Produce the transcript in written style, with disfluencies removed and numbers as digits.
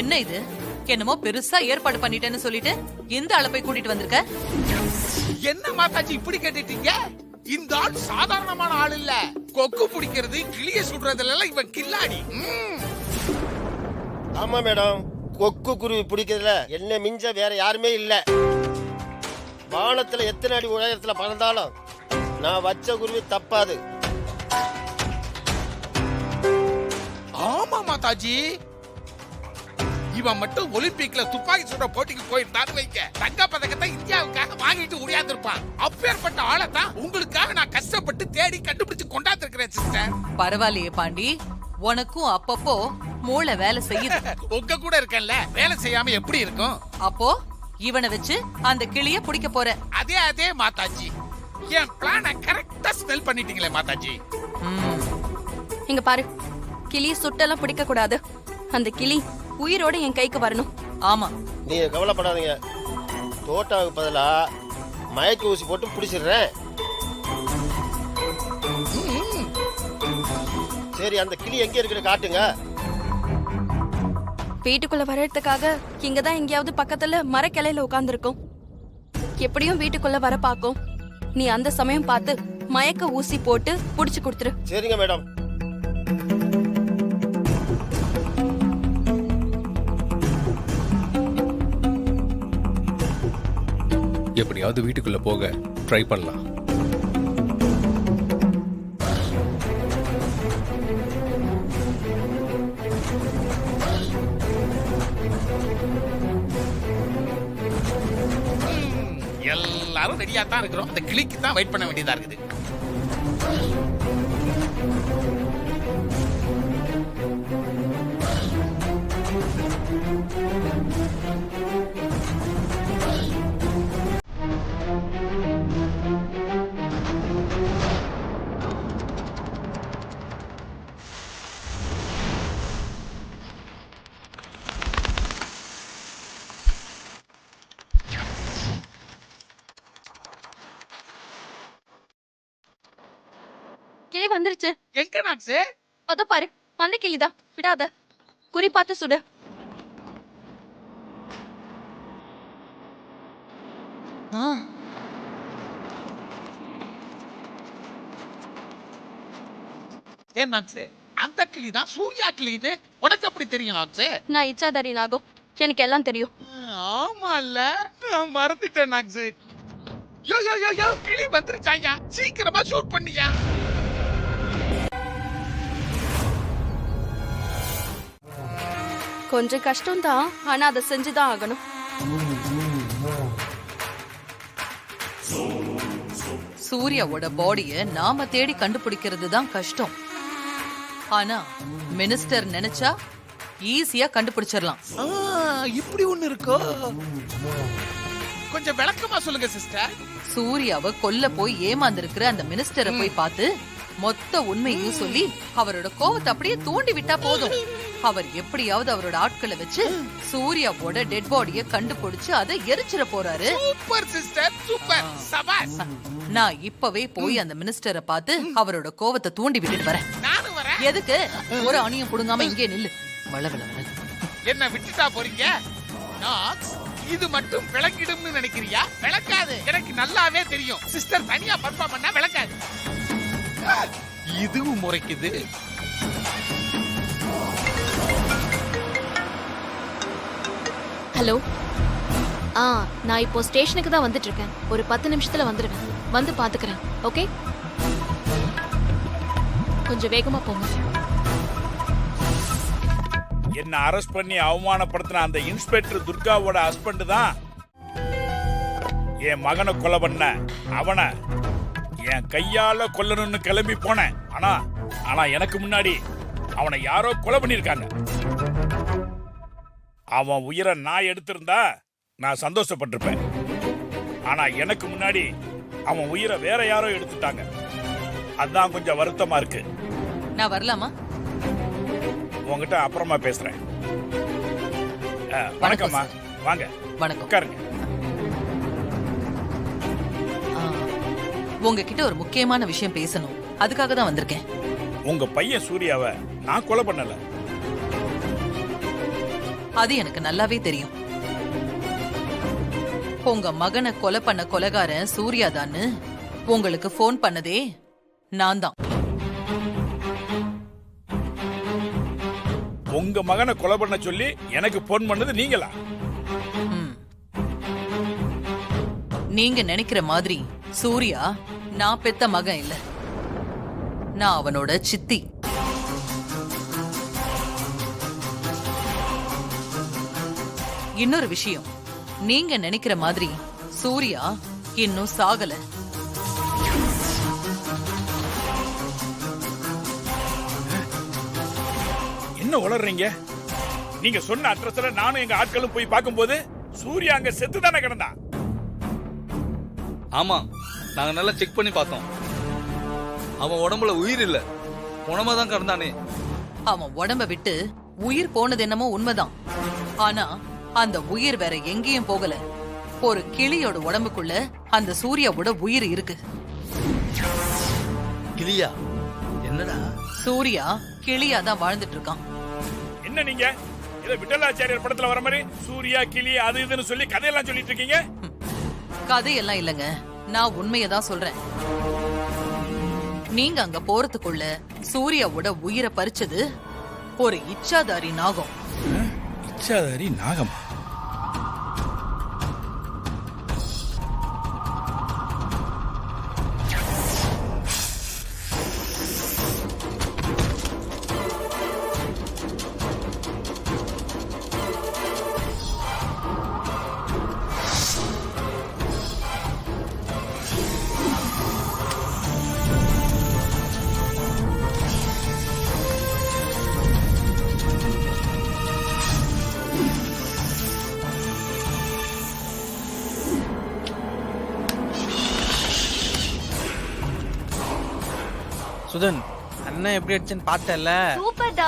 என்ன இது? என்னமோ பெருசா ஏற்பாடு பண்ணிட்டேன்னு சொல்லிட்டு எந்த ஆளை போய் கூட்டிட்டு வந்திருக்க? என்ன மாதாஜி இப்படி கேட்டுட்டீங்க? இந்த ஆள் சாதாரணமான ஆள் இல்ல. கொக்கு பிடிக்கிறது, கிளிய சுடுறதுல எல்லாம் இவன் கில்லாடி. ஆமா மேடம், கொக்கு குருவி பிடிக்கிறதுல என்ன மிஞ்ச வேற யாருமே இல்ல. வானத்துல எத்தனை அடி உயரத்துல பறந்தாலும் நான் வச்ச குருவி தப்பாது. ஆமா மாதாஜி, இவன் மட்டும் ஒலிம்பிக்ல துப்பாக்கி சுட போட்டிக்கு போயிருந்தான்னு வைக்க, தங்க பதக்கத்தை இந்தியாவுக்காக வாங்கிட்டு உடையாந்திருப்பான். அப்பேற்பட்ட ஆளை தான் உங்களுக்காக நான் கஷ்டப்பட்டு தேடி கண்டுபிடிச்சு கொண்டாந்துருக்கிறேன் சிஸ்டர். பரவாயில்லையே பாண்டி, உனக்கும் அப்பப்போ மூளை வேலை செய்யுது. உங்க கூட இருக்கேன்ல, வேலை செய்யாம எப்படி இருக்கும்? அப்போ இவனை வச்சு அந்த கிளிய பிடிக்க போற? அதே மாதாஜி, என் பிளான கரெக்டா ஸ்மெல் பண்ணிட்டீங்களே மாதாஜி. இங்க பாரு, கிளி சுட்டெல்லாம் பிடிக்க கூடாது. அந்த கிளி உயிரோட என் கைக்கு வரணும். ஆமா, நீங்க கவலைப்படாதீங்க, தோட்டாவுக்கு பதிலா மயக்க ஊசி போட்டு பிடிச்சிடுறேன். சரி, அந்த கிளி எங்க இருக்குன்னு காட்டுங்க. வீட்டுக்குள்ள வர்றதுக்காக இங்கதான் எங்கேயாவது பக்கத்துல மரக்கிளையில உட்கார்ந்துருக்கும். எப்படியும் வீட்டுக்குள்ள வர பாக்கும். நீ அந்த சமயம் பார்த்து மயக்க ஊசி போட்டு புடிச்சு கொடுத்துரு. சரிங்க மேடம். எப்படியாவது வீட்டுக்குள்ள போக ட்ரை பண்ணலாம். எல்லாரும் ரெடியா தான் இருக்கிறோம். அந்த கிளிக்கு தான் வெயிட் பண்ண வேண்டியதா இருக்குது. கிளி வந்துருச்சு. எங்க நாக்ஸு? அத பாரு, அந்த கிளிதான். விடாத, குறி பார்த்து சுடு. ஏன் நாக்ஸு, அந்த கிளி தான் சூர்யா கிளின்னு உனக்கு எப்படி தெரியும் நாக்ஸு? நான் இச்சாதாரி நாகும், எனக்கு எல்லாம் தெரியும். ஆமால, நான் மறந்துட்டேன் நாக்ஸு. யோ யோ யோ யோ, கிளி வந்துருச்சாயா, சீக்கிரமா ஷூட் பண்ணியா. கொஞ்சம் கஷ்டம் தான், ஆனா அதை செஞ்சுதான் ஆகணும். சூர்யாவோட பாடிய நாம தேடி கண்டுபிடிக்கிறது தான் கஷ்டம். ஆனா மினிஸ்டர் நினைச்சா ஈஸியா கண்டுபிடிச்சிடலாம். இப்படி ஒண்ணு இருக்கோ? கொஞ்சம் விளக்கமா சொல்லுங்க சிஸ்டர். சூர்யாவை கொல்ல போய் ஏமாந்திருக்கிற அந்த மினிஸ்டரை போய் பார்த்து மொத்த உண்மையும் சொல்லி அவரோட கோவத்தை அப்படியே தூண்டி விட்டா போதும். அவர் எப்படியாவது அவரோட ஆட்களை வச்சு சூர்யாவோட டெட் பாடிய கண்டுபிடிச்சு அதை எரிச்சிட போறாரு. சூப்பர் சிஸ்டர், சூப்பர், சபாஷ். நான் இப்பவே போய் அந்த மினிஸ்டரை பார்த்து அவரோட கோவத்தை தூண்டி விட்டுட்டு வரேன். நானும் வரேன். எதுக்கு? ஒரு அணியும் புடுங்காம இங்கே நில்லு. வளவள என்ன விட்டுட்டா போறீங்க? நாக்ஸ், இது மட்டும் விளக்கிடும்னு நினைக்கிறியா? விளக்காது, எனக்கு நல்லாவே தெரியும். சிஸ்டர் தனியா பர்ஃபார்ம் பண்ணா விளக்காது. இதுவும் முறைக்குது. ஹலோ, நான் இப்போ ஸ்டேஷனுக்கு தான் வந்துட்டு இருக்கேன். ஒரு 10 நிமிஷத்துல வந்துடுவேன். வந்து பாத்துக்கிறேன். ஓகே, கொஞ்சம் வேகமா போங்க. என்ன அரெஸ்ட் பண்ணி அவமானப்படுத்தின அந்த இன்ஸ்பெக்டர் துர்காவோட ஹஸ்பண்ட் தான் என் மகனை கொலை பண்ண. அவனை என் கையால கொல்லணும்னு கிளம்பி போனேன். ஆனா எனக்கு முன்னாடி அவனை யாரோ கொலை பண்ணிருக்காங்க. அவன் உயிரை நான் எடுத்திருந்தா நான் சந்தோஷப்பட்டிருப்பேன். ஆனா எனக்கு முன்னாடி அவன் உயிரை வேற யாரோ எடுத்துட்டாங்க. அதான் கொஞ்சம் வருத்தமா இருக்கு. நான் வரலாமா? உங்ககிட்ட அப்புறமா பேசுறேன். வணக்கம்மா, வாங்க. வணக்கம். உட்காருங்க. உங்ககிட்ட ஒரு முக்கியமான விஷயம் பேசணும். அதுக்காக தான் வந்திருக்கேன். உங்க பையன் சூர்யாவை நான் கொலை பண்ணல. அது எனக்கு நல்லாவே தெரியும். உங்க மகனை கொலை பண்ண கொலைகாரன் சூர்யாதான்னு உங்களுக்கு ஃபோன் பண்ணதே நான் தான். உங்க மகனை கொலை பண்ண சொல்லி எனக்கு போன் பண்ணது நீங்களா? ம். நீங்க நினைக்கிற மாதிரி சூர்யா நான் பெத்த மகன் இல்ல, நான் அவனோட சித்தி. இன்னொரு விஷயம், நீங்க நினைக்கிற மாதிரி சூர்யா இன்னும் சாகல. என்ன உளறீங்க? நீங்க சொன்ன அட்ரஸ்ல நானும் எங்க ஆட்களும் போய் பார்க்கும்போது சூர்யா அங்க செத்து தானே கிடந்தான். ஆமா, நாங்க நல்லா செக் பண்ணி பார்த்தோம். அவன் உடம்புல உயிர் இல்ல, உணமா தான் கிடந்தானே. அவன் உடம்ப விட்டு உயிர் போனது என்னமோ உண்மைதான். ஆனா அந்த உயிர் வேற எங்கேயும் போகல. ஒரு கிளியோட உடம்புக்குள்ள அந்த சூர்யாவோட உயிர் இருக்கு. கிளியா? என்னடா? சூர்யா கிளியா தான் வாழ்ந்துட்டு இருக்கான். என்ன நீங்க இத விட்டலாச்சாரியர் படத்துல வர மாதிரி சூர்யா கிளி அது இதுன்னு சொல்லி கதையெல்லாம் சொல்லிட்டு இருக்கீங்க? கதையெல்லாம் இல்லங்க, நான் உண்மையை தான் சொல்றேன். நீங்க அங்க போறதுக்குள்ள சூர்யாவோட உயிரை பறிச்சது ஒரு இச்சாதாரி நாகம். இச்சாதாரி நாகமா? சுதன், அண்ணன் எப்படி அடிச்சுன்னு பார்த்தல. சூப்பர்டா.